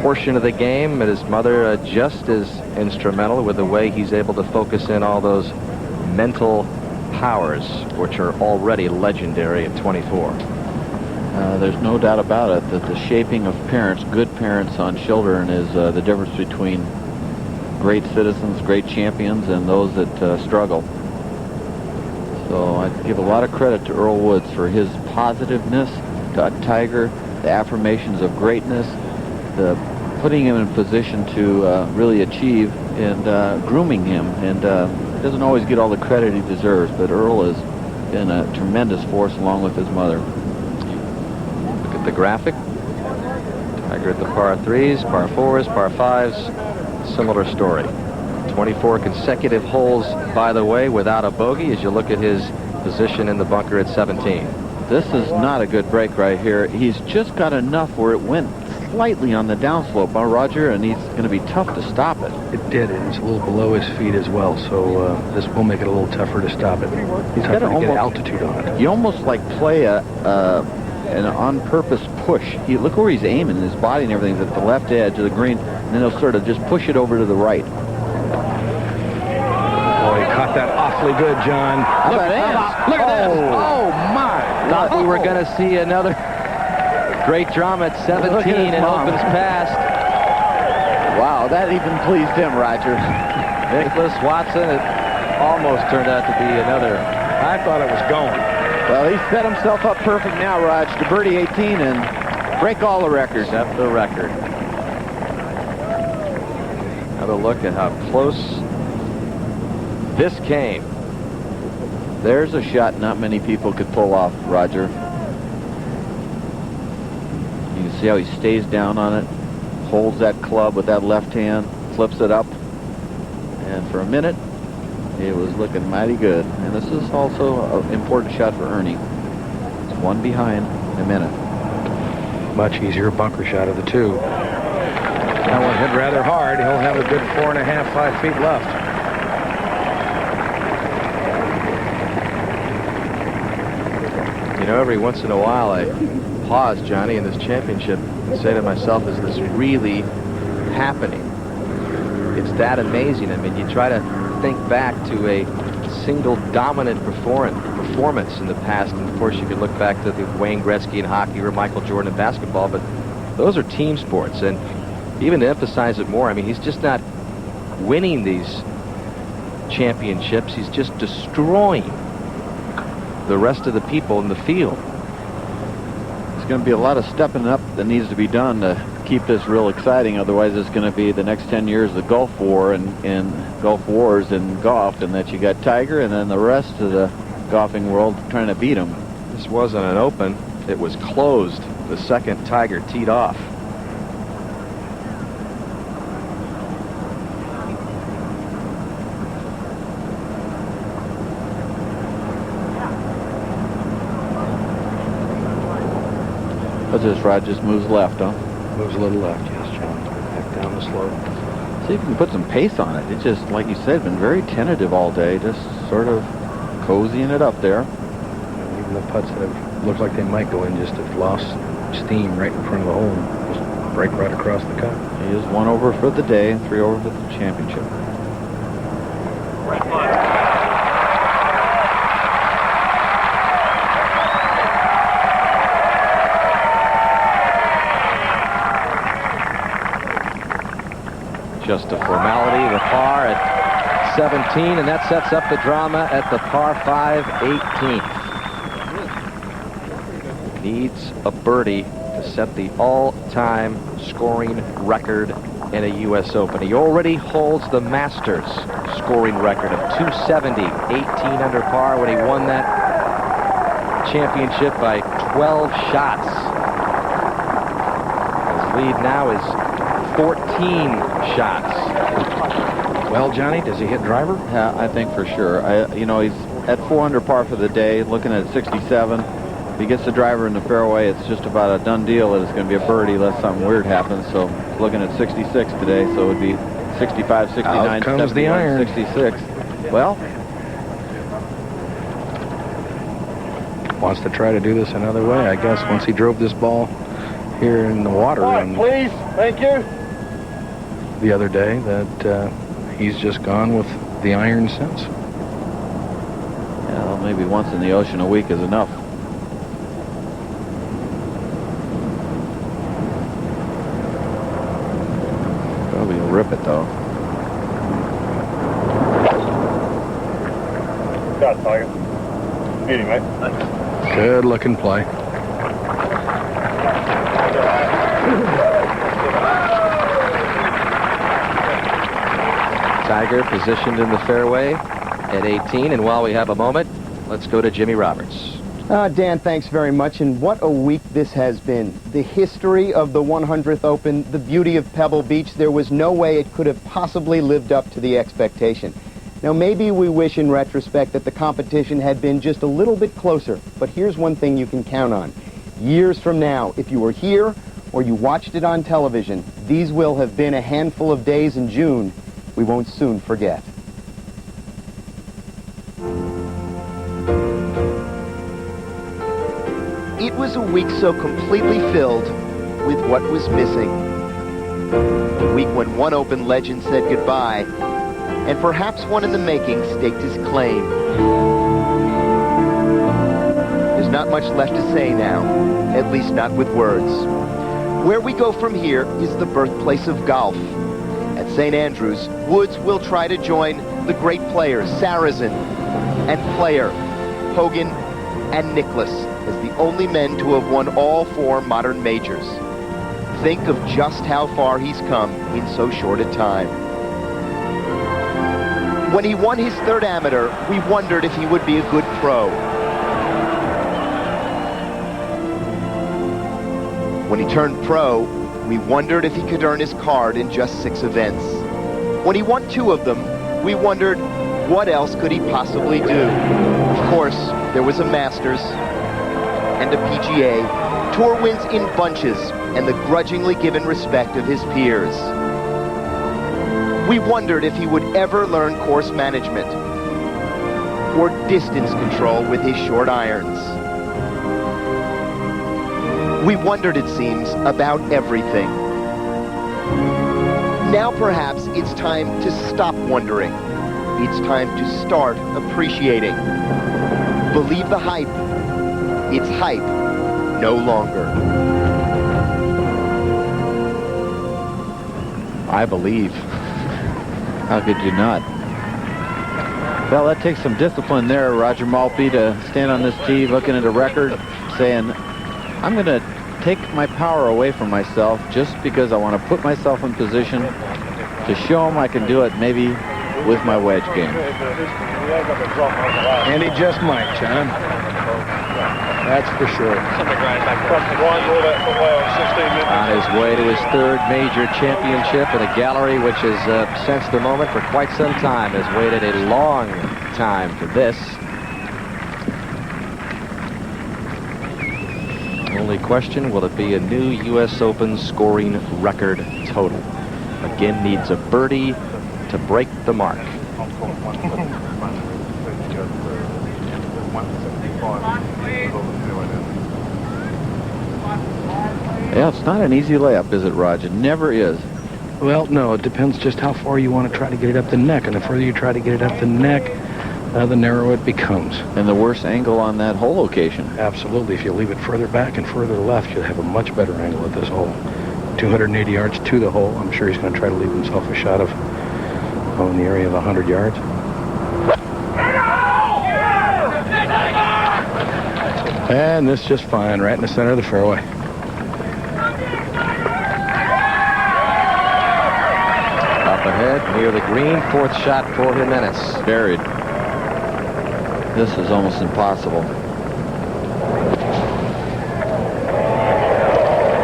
portion of the game, and his mother just as instrumental with the way he's able to focus in all those mental powers, which are already legendary at 24. There's no doubt about it that the shaping of parents, good parents on children, is the difference between great citizens, great champions, and those that struggle. So I give a lot of credit to Earl Woods for his positiveness to Tiger, the affirmations of greatness, the putting him in position to really achieve, and grooming him. And he doesn't always get all the credit he deserves, but Earl has been a tremendous force along with his mother. Look at the graphic. Tiger at the par 3s, par 4s, par 5s. Similar story. 24 consecutive holes, by the way, without a bogey as you look at his position in the bunker at 17. This is not a good break right here. He's just got enough where it went slightly on the downslope, Roger, and he's going to be tough to stop it. It did. It's a little below his feet as well, so this will make it a little tougher to stop it. He's got to get altitude on it. You almost like play an on-purpose push. Look where he's aiming, his body and everything's at the left edge of the green, and then he'll sort of just push it over to the right. Oh, he caught that awfully good, John. Look at this. Oh, my. Thought we were going to see another great drama at 17 and opens past. Wow, that even pleased him, Roger. Nicholas Watson, it almost turned out to be another. I thought it was going. Well, he set himself up perfect now, Raj, to birdie 18 and break all the records. Set the record. Have a look at how close this came. There's a shot not many people could pull off, Roger. You can see how he stays down on it, holds that club with that left hand, flips it up, and for a minute, it was looking mighty good. And this is also an important shot for Ernie. It's one behind in a minute. Much easier bunker shot of the two. That one hit rather hard. He'll have a good 4.5, 5 feet left. You know, every once in a while I pause, Johnny, in this championship and say to myself, is this really happening? It's that amazing. I mean, you try to think back to a single dominant performance in the past, and of course you could look back to the Wayne Gretzky in hockey or Michael Jordan in basketball, but those are team sports. And even to emphasize it more, I mean, he's just not winning these championships, he's just destroying the rest of the people in the field. There's going to be a lot of stepping up that needs to be done to keep this real exciting. Otherwise, it's going to be the next 10 years of Gulf War and Gulf Wars in golf, and that you got Tiger and then the rest of the golfing world trying to beat him. This wasn't an open. It was closed the second Tiger teed off. What's this, Rod? Just moves left, huh? Moves a little left, yes, John. Back down the slope. See if you can put some pace on it. It's just, like you said, been very tentative all day, just sort of cozying it up there. Even the putts that have looked like they might go in just have lost steam right in front of the hole and just break right across the cup. He is 1 over for the day and 3 over for the championship. Just a formality, the par at 17, and that sets up the drama at the par 5 18th. Needs a birdie to set the all-time scoring record in a U.S. Open. He already holds the Masters scoring record of 270, 18 under par when he won that championship by 12 shots. His lead now is 14 shots. Well, Johnny, does he hit driver? Yeah, I think for sure. You know, he's at 4 under par for the day, looking at 67. If he gets the driver in the fairway, it's just about a done deal that it's going to be a birdie unless something weird happens. So looking at 66 today, so it would be 65, 69, Out comes the iron. 66. Well, wants to try to do this another way, I guess, once he drove this ball here in the water. Right, please. Thank you. The other day, that he's just gone with the iron since. maybe once in the ocean a week is enough. Probably will rip it though. Got it, Tiger. Beauty, mate. Good looking play. Tiger positioned in the fairway at 18, and while we have a moment, let's go to Jimmy Roberts. Dan, thanks very much, and what a week this has been. The history of the 100th Open, the beauty of Pebble Beach, there was no way it could have possibly lived up to the expectation. Now, maybe we wish in retrospect that the competition had been just a little bit closer, but here's one thing you can count on. Years from now, if you were here or you watched it on television, these will have been a handful of days in June we won't soon forget. It was a week so completely filled with what was missing. A week when one Open legend said goodbye, and perhaps one in the making staked his claim. There's not much left to say now, at least not with words. Where we go from here is the birthplace of golf. At St. Andrews, Woods will try to join the great players Sarazen and Player, Hogan and Nicklaus as the only men to have won all 4 modern majors. Think of just how far he's come in so short a time. When he won his 3rd amateur, we wondered if he would be a good pro. When he turned pro, we wondered if he could earn his card in just 6 events. When he won 2 of them, we wondered what else could he possibly do. Of course, there was a Masters and a PGA, tour wins in bunches, and the grudgingly given respect of his peers. We wondered if he would ever learn course management or distance control with his short irons. We wondered, it seems, about everything. Now perhaps it's time to stop wondering. It's time to start appreciating. Believe the hype. It's hype no longer. I believe. How could you not? Well, that takes some discipline there, Roger Maltby, to stand on this tee looking at a record saying, I'm going to take my power away from myself just because I want to put myself in position to show him I can do it maybe with my wedge game. And he just might, John. That's for sure. On his way to his 3rd major championship in a gallery which has sensed the moment for quite some time, has waited a long time for this. Only question, will it be a new U.S. Open scoring record total? Again, needs a birdie to break the mark. Yeah, it's not an easy layup, is it, Roger? It never is. Well, no, it depends just how far you want to try to get it up the neck. And the further you try to get it up the neck, the narrower it becomes. And the worse angle on that hole location. Absolutely. If you leave it further back and further left, you'll have a much better angle at this hole. 280 yards to the hole. I'm sure he's going to try to leave himself a shot of in the area of 100 yards. And this just fine, right in the center of the fairway. Up ahead, near the green, 4th shot for Jimenez. Buried. This is almost impossible.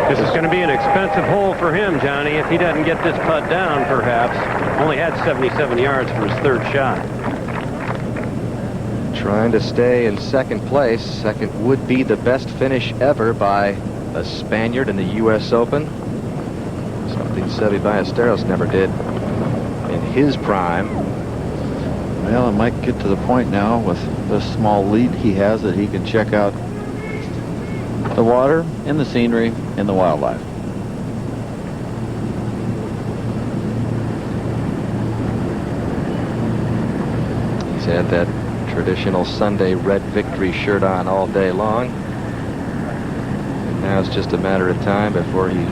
This is going to be an expensive hole for him, Johnny, if he doesn't get this putt down, perhaps. Only had 77 yards for his 3rd shot. Trying to stay in 2nd place. 2nd would be the best finish ever by a Spaniard in the U.S. Open. Something Seve Ballesteros never did in his prime. Well, it might get to the point now with this small lead he has that he can check out the water and the scenery and the wildlife. He's had that Traditional Sunday red victory shirt on all day long. And now it's just a matter of time before he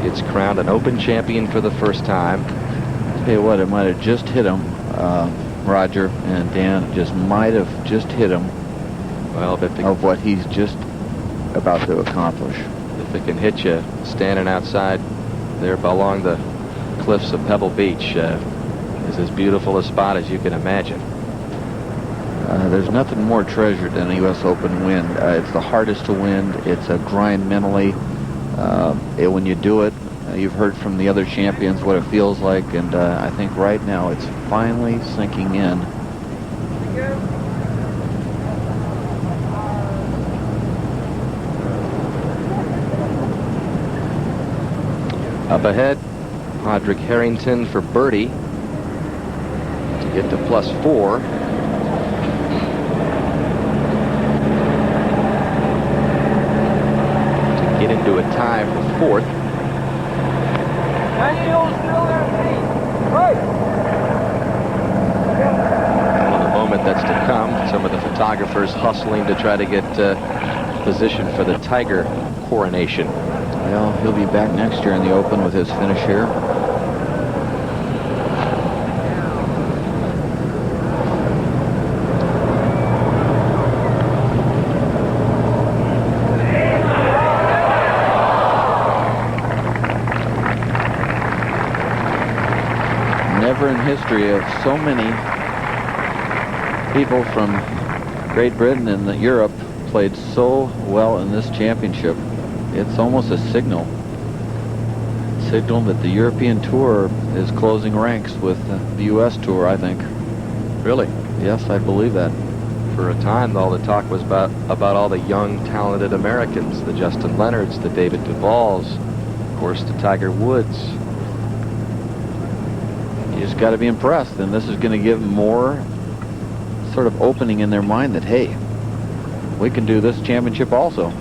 gets crowned an Open champion for the first time. Tell you what, it might have just hit him, Roger and Dan. It just might have just hit him. Well, of what he's just about to accomplish. If it can hit you standing outside there along the cliffs of Pebble Beach, is as beautiful a spot as you can imagine. There's nothing more treasured than a U.S. Open win. It's the hardest to win. It's a grind mentally. When you do it, you've heard from the other champions what it feels like, and I think right now it's finally sinking in. Up ahead, Padraig Harrington for birdie to get to +4. To get into a tie for 4th. Well, in the moment that's to come, some of the photographers hustling to try to get position for the Tiger coronation. Well, he'll be back next year in the Open with his finish here. Never in history have so many people from Great Britain and Europe played so well in this championship. It's almost a signal that the European Tour is closing ranks with the U.S. Tour, I think. Really? Yes, I believe that. For a time, all the talk was about all the young, talented Americans, the Justin Leonards, the David Duvals, of course, the Tiger Woods. You just got to be impressed, and this is going to give more sort of opening in their mind that, hey, we can do this championship also.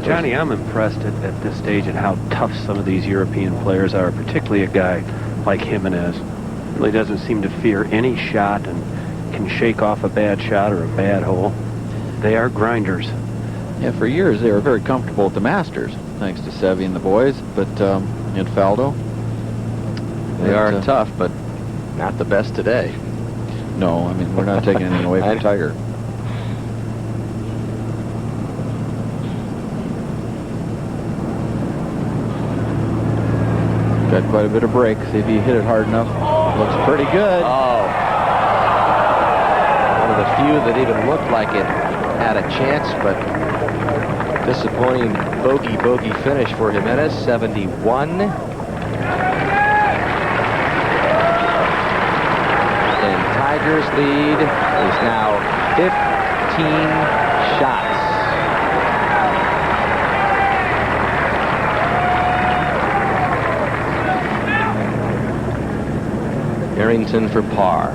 Johnny, I'm impressed at this stage at how tough some of these European players are, particularly a guy like Jimenez. Really doesn't seem to fear any shot and can shake off a bad shot or a bad hole. They are grinders. Yeah, for years they were very comfortable at the Masters, thanks to Seve and the boys, but in Faldo. They are tough, but not the best today. No, I mean, we're not taking anything away from Tiger. Got quite a bit of break. See if he hit it hard enough. Looks pretty good. Oh. One of the few that even looked like it had a chance, but disappointing bogey finish for Jimenez, 71. And Tiger's lead is now 15 shots. Harrington for par.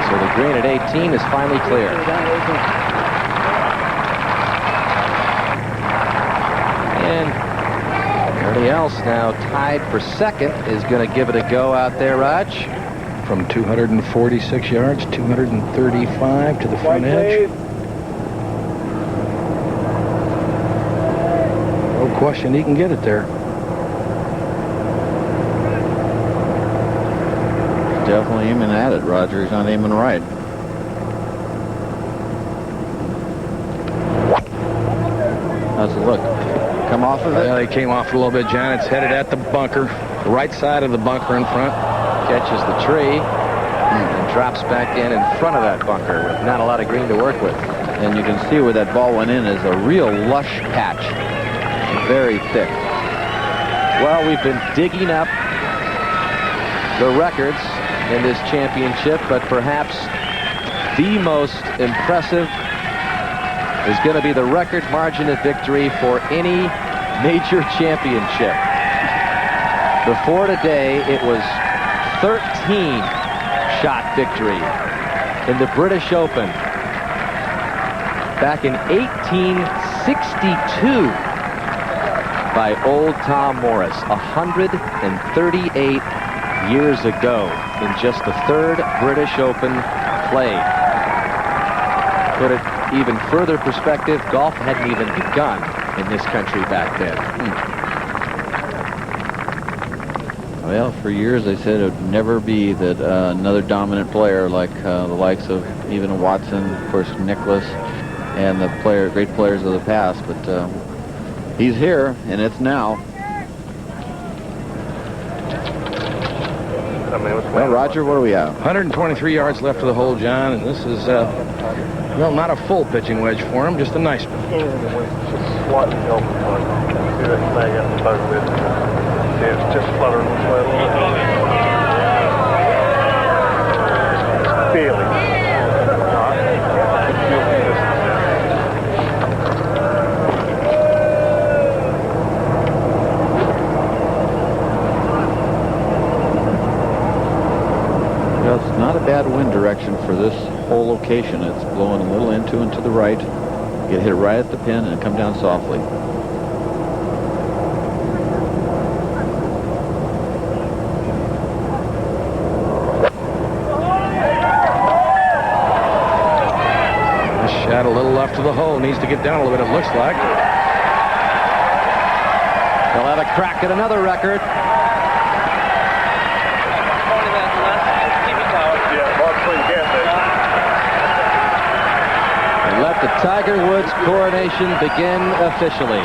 So the green at 18 is finally clear. And everybody else now tied for second is going to give it a go out there, Raj. From 246 yards, 235 to the front edge. No question he can get it there. Definitely aiming at it, Roger. He's not aiming right. How's it look? Come off of it? Yeah, they came off a little bit, John. It's headed at the bunker. Right side of the bunker in front. Catches the tree and drops back in front of that bunker with not a lot of green to work with. And you can see where that ball went in is a real lush patch. Very thick. Well, we've been digging up the records in this championship, but perhaps the most impressive is going to be the record margin of victory for any major championship. Before today, it was 13-shot victory in the British Open back in 1862 by old Tom Morris, 138 years ago, in just the third British Open played. Put it even further perspective, golf hadn't even begun in this country back then. Well, for years they said it would never be that another dominant player like the likes of even Watson, of course, Nicklaus, and the great players of the past. But he's here, and it's now. Well, Roger, what do we have? 123 yards left of the hole, John, and this is, well, not a full pitching wedge for him, just a nice one. Just slightly over. See that flag up the boat with. See, it's just fluttering this way a little bit. Feeling. It's not a bad wind direction for this whole location. It's blowing a little into and to the right. Get hit right at the pin and come down softly. This shot a little left of the hole. Needs to get down a little bit, it looks like. They'll have a crack at another record. Let the Tiger Woods coronation begin officially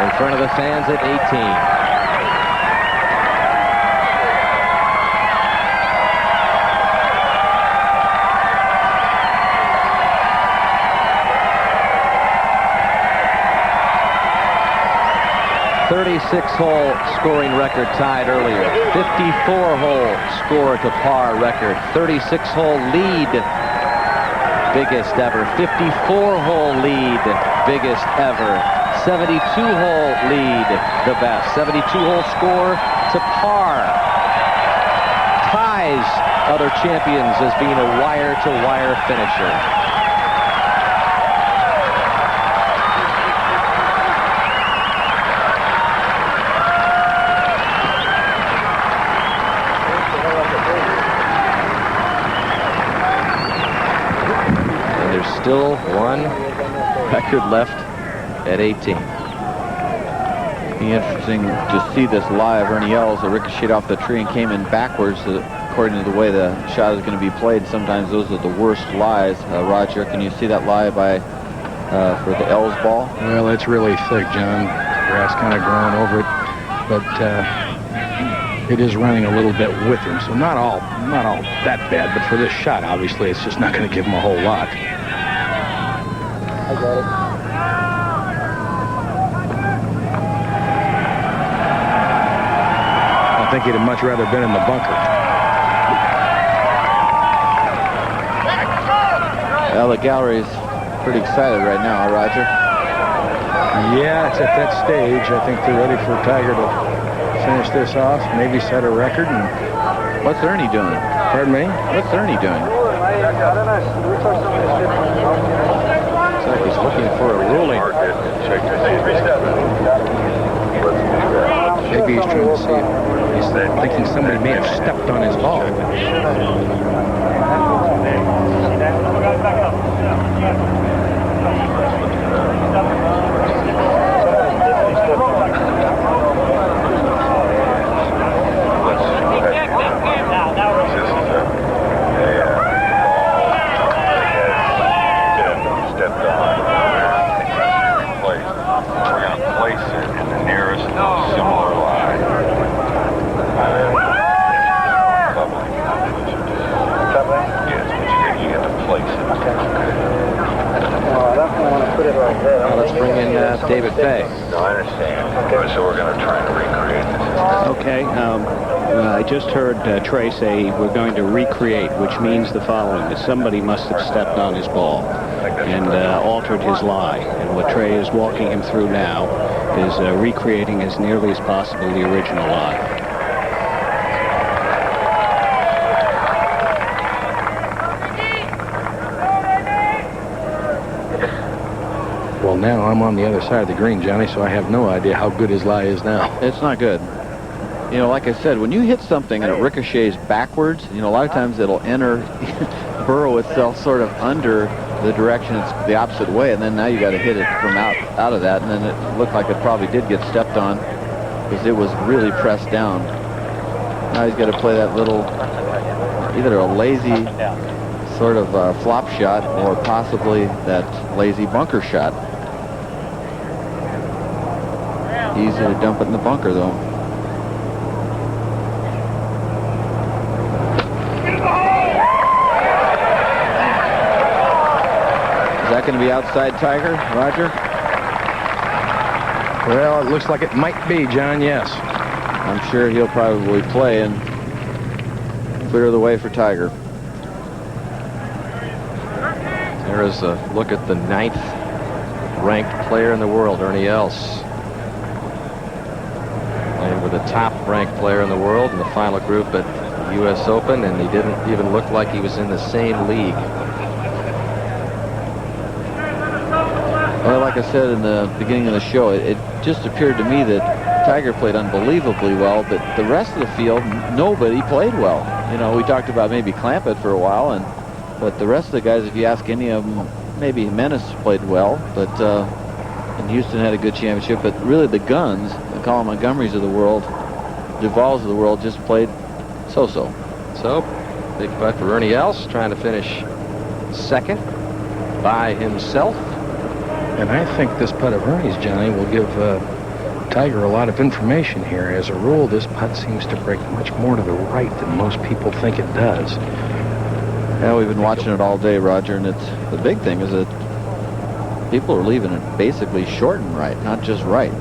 in front of the fans at 18. .36-hole scoring record tied earlier. 54-hole score to par record. 36-hole lead. Biggest ever. 54-hole lead, biggest ever. 72-hole lead, the best. 72-hole score to par. Ties other champions as being a wire-to-wire finisher. Still one record left at 18. Be interesting to see this live. Ernie Els, that ricocheted off the tree and came in backwards according to the way the shot is going to be played. Sometimes those are the worst lies. Roger, can you see that lie by for the Els ball? Well, it's really thick, John. The grass kind of growing over it, but it is running a little bit with him, so not all that bad. But for this shot, obviously, it's just not going to give him a whole lot. I got it. I think he'd have much rather been in the bunker. Well, the gallery's pretty excited right now, Roger. Yeah, it's at that stage. I think they're ready for Tiger to finish this off, maybe set a record. And what's Ernie doing? Pardon me? What's Ernie doing? Like he's looking for a ruling. Maybe he's trying to see if he's thinking somebody may have stepped on his ball. Now let's bring in David Fay. No, I understand. Okay. So we're going to try to recreate this. Okay. I just heard Trey say we're going to recreate, which means the following, that somebody must have stepped on his ball and altered his lie. And what Trey is walking him through now is recreating as nearly as possible the original lie. now I'm on the other side of the green, Johnny, so I have no idea how good his lie is now. It's not good. You know, like I said, when you hit something and it ricochets backwards, you know, a lot of times it'll burrow itself sort of under the direction it's the opposite way, and then now you got to hit it from out of that, and then it looked like it probably did get stepped on because it was really pressed down. Now he's got to play that little, either a lazy sort of flop shot or possibly that lazy bunker shot. Easy to dump it in the bunker, though. Is that going to be outside Tiger, Roger? Well, it looks like it might be, John, yes. I'm sure he'll probably play and clear the way for Tiger. There is a look at the 9th ranked player in the world, Ernie Els. Playing with the top ranked player in the world in the final group at the U.S. Open, and he didn't even look like he was in the same league. Well, like I said in the beginning of the show, it just appeared to me that Tiger played unbelievably well, but the rest of the field, nobody played well. You know, we talked about maybe Clampett for a while, but the rest of the guys, if you ask any of them, maybe Jimenez played well, but and Houston had a good championship, but really the guns, the Colin Montgomerys of the world, Duvals of the world, just played so-so. So, big putt for Ernie Els, trying to finish second by himself. And I think this putt of Ernie's, Johnny, will give Tiger a lot of information here. As a rule, this putt seems to break much more to the right than most people think it does. Yeah, we've been watching it all day, Roger, and it's the big thing is that people are leaving it basically short and right, not just right.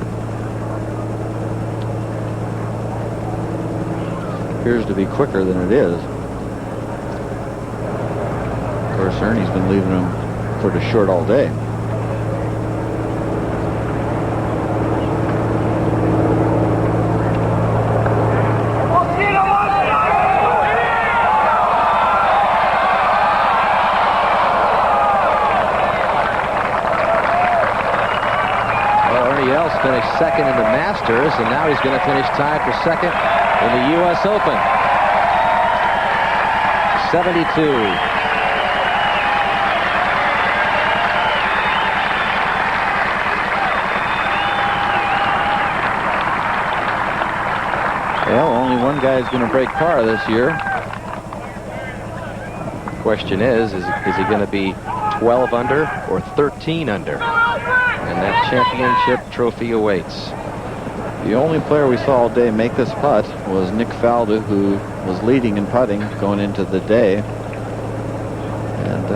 Appears to be quicker than it is. Of course, Ernie's been leaving them sort of short all day. Finished second in the Masters, and now he's going to finish tied for second in the U.S. Open. 72. Well, only one guy's going to break par this year. Question is he going to be 12 under or 13 under? And that championship trophy awaits. The only player we saw all day make this putt was Nick Faldo, who was leading in putting going into the day. And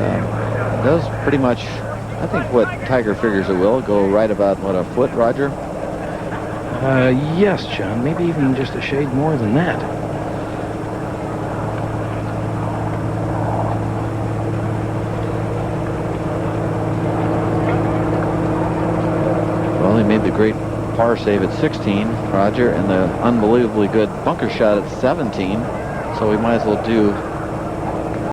does pretty much, I think, what Tiger figures it will. Go right about, what, a foot, Roger? Yes, John. Maybe even just a shade more than that. Made the great par save at 16, Roger, and the unbelievably good bunker shot at 17. So we might as well do